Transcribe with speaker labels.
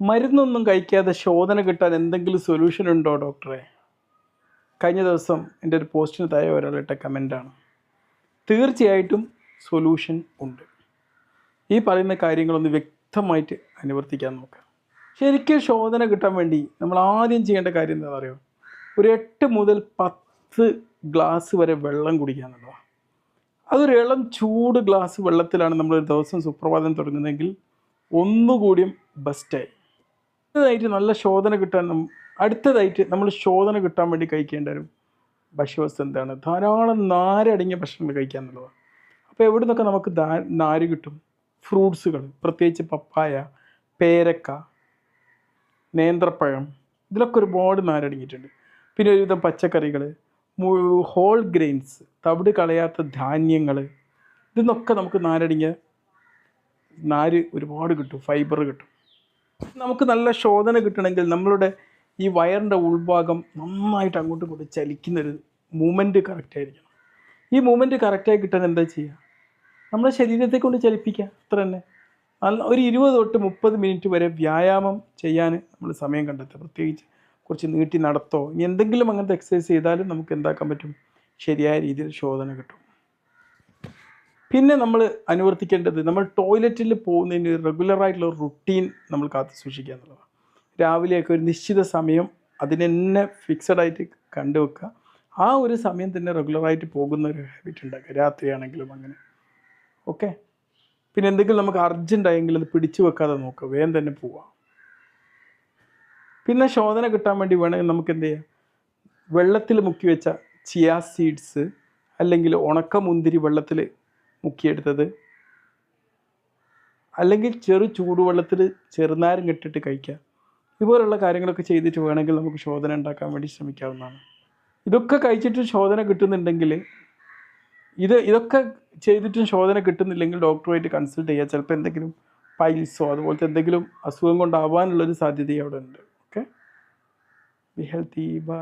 Speaker 1: മരുന്നൊന്നും കഴിക്കാതെ ശോധന കിട്ടാൻ എന്തെങ്കിലും സൊല്യൂഷൻ ഉണ്ടോ ഡോക്ടറെ? കഴിഞ്ഞ ദിവസം എൻ്റെ ഒരു പോസ്റ്റിന് താഴെ ഒരാളിട്ട കമൻ്റാണ്. തീർച്ചയായിട്ടും സൊല്യൂഷൻ ഉണ്ട്. ഈ പറയുന്ന കാര്യങ്ങളൊന്ന് വ്യക്തമായിട്ട് അനുവർത്തിക്കാൻ നോക്കുക. ശരിക്കും ശോധന കിട്ടാൻ വേണ്ടി നമ്മൾ ആദ്യം ചെയ്യേണ്ട കാര്യം എന്താ പറയുക? ഒരു 8 മുതൽ 10 ഗ്ലാസ് വരെ വെള്ളം കുടിക്കുക എന്നുള്ളതാണ്. അതൊരു ഇളം ചൂട് ഗ്ലാസ് വെള്ളത്തിലാണ് നമ്മളൊരു ദിവസം സുപ്രഭാതം തുടങ്ങുന്നതെങ്കിൽ ഒന്നുകൂടിയും ബെസ്റ്റായി. അടുത്തതായിട്ട് നമ്മൾ ശോധന കിട്ടാൻ വേണ്ടി കഴിക്കേണ്ട ഒരു ഭക്ഷ്യവസ്തു എന്താണ്? ധാരാളം നാരടങ്ങിയ ഭക്ഷണങ്ങൾ കഴിക്കുക എന്നുള്ളതാണ്. അപ്പോൾ എവിടെ നിന്നൊക്കെ നമുക്ക് നാര് കിട്ടും? ഫ്രൂട്ട്സുകൾ, പ്രത്യേകിച്ച് പപ്പായ, പേരക്ക, നേന്ത്രപ്പഴം, ഇതിലൊക്കെ ഒരുപാട് നാരടങ്ങിയിട്ടുണ്ട്. പിന്നെ ഒരുവിധം പച്ചക്കറികൾ, ഹോൾ ഗ്രെയിൻസ്, തവിട് കളയാത്ത ധാന്യങ്ങൾ, ഇതിന്നൊക്കെ നമുക്ക് നാര് ഒരുപാട് കിട്ടും, ഫൈബർ കിട്ടും. നമുക്ക് നല്ല ശോധന കിട്ടണമെങ്കിൽ നമ്മളുടെ ഈ വയറിൻ്റെ ഉൾഭാഗം നന്നായിട്ട് അങ്ങോട്ടും ഇങ്ങോട്ടും ചലിക്കുന്നൊരു മൂവ്മെൻറ്റ് കറക്റ്റായിരിക്കണം. ഈ മൂവ്മെൻറ്റ് കറക്റ്റായി കിട്ടാൻ എന്താ ചെയ്യുക? നമ്മുടെ ശരീരത്തെ കൊണ്ട് ചലിപ്പിക്കുക, അത്ര തന്നെ. ഒരു 20 തൊട്ട് 30 മിനിറ്റ് വരെ വ്യായാമം ചെയ്യാൻ നമ്മൾ സമയം കണ്ടെത്തുക. പ്രത്യേകിച്ച് കുറച്ച് നീട്ടി നടത്തോ ഇനി എന്തെങ്കിലും അങ്ങനത്തെ എക്സസൈസ് ചെയ്താലും നമുക്ക് എന്താക്കാൻ പറ്റും? ശരിയായ രീതിയിൽ ശോധന കിട്ടും. പിന്നെ നമ്മൾ അനുവർത്തിക്കേണ്ടത്, നമ്മൾ ടോയ്ലറ്റിൽ പോകുന്നതിന് റെഗുലറായിട്ടുള്ള റുട്ടീൻ നമ്മൾ കാത്തു സൂക്ഷിക്കുക എന്നുള്ളതാണ്. രാവിലെയൊക്കെ ഒരു നിശ്ചിത സമയം അതിനെന്നെ ഫിക്സഡായിട്ട് കണ്ടുവെക്കുക. ആ ഒരു സമയം തന്നെ റെഗുലറായിട്ട് പോകുന്ന ഒരു ഹാബിറ്റ് ഉണ്ടാക്കുക, രാത്രിയാണെങ്കിലും അങ്ങനെ. ഓക്കെ. പിന്നെ എന്തെങ്കിലും നമുക്ക് അർജൻറ്റായെങ്കിൽ അത് പിടിച്ചു വെക്കാതെ നോക്കുക, വേഗം തന്നെ പോവാം. പിന്നെ ശോധന കിട്ടാൻ വേണ്ടി വേണമെങ്കിൽ നമുക്ക് എന്ത് ചെയ്യാം? വെള്ളത്തിൽ മുക്കി വെച്ച ചിയാ സീഡ്സ് അല്ലെങ്കിൽ ഉണക്കമുന്തിരി വെള്ളത്തിൽ മുക്കിയെടുത്തത്, അല്ലെങ്കിൽ ചൂടുവെള്ളത്തിൽ ചെറുനാരങ്ങ ഇട്ടിട്ട് കഴിക്കുക. ഇതുപോലുള്ള കാര്യങ്ങളൊക്കെ ചെയ്തിട്ട് വേണമെങ്കിൽ നമുക്ക് ശോധന ഉണ്ടാക്കാൻ വേണ്ടി ശ്രമിക്കാവുന്നതാണ്. ഇതൊക്കെ കഴിച്ചിട്ട് ശോധന കിട്ടുന്നുണ്ടെങ്കിൽ, ഇതൊക്കെ ചെയ്തിട്ടും ശോധന കിട്ടുന്നില്ലെങ്കിൽ ഡോക്ടറുമായിട്ട് കൺസൾട്ട് ചെയ്യുക. ചിലപ്പോൾ എന്തെങ്കിലും പൈൽസോ അതുപോലത്തെ എന്തെങ്കിലും അസുഖം കൊണ്ടാവാനുള്ളൊരു സാധ്യത അവിടെ ഉണ്ട്. ഓക്കെ. Be healthy. ബൈ.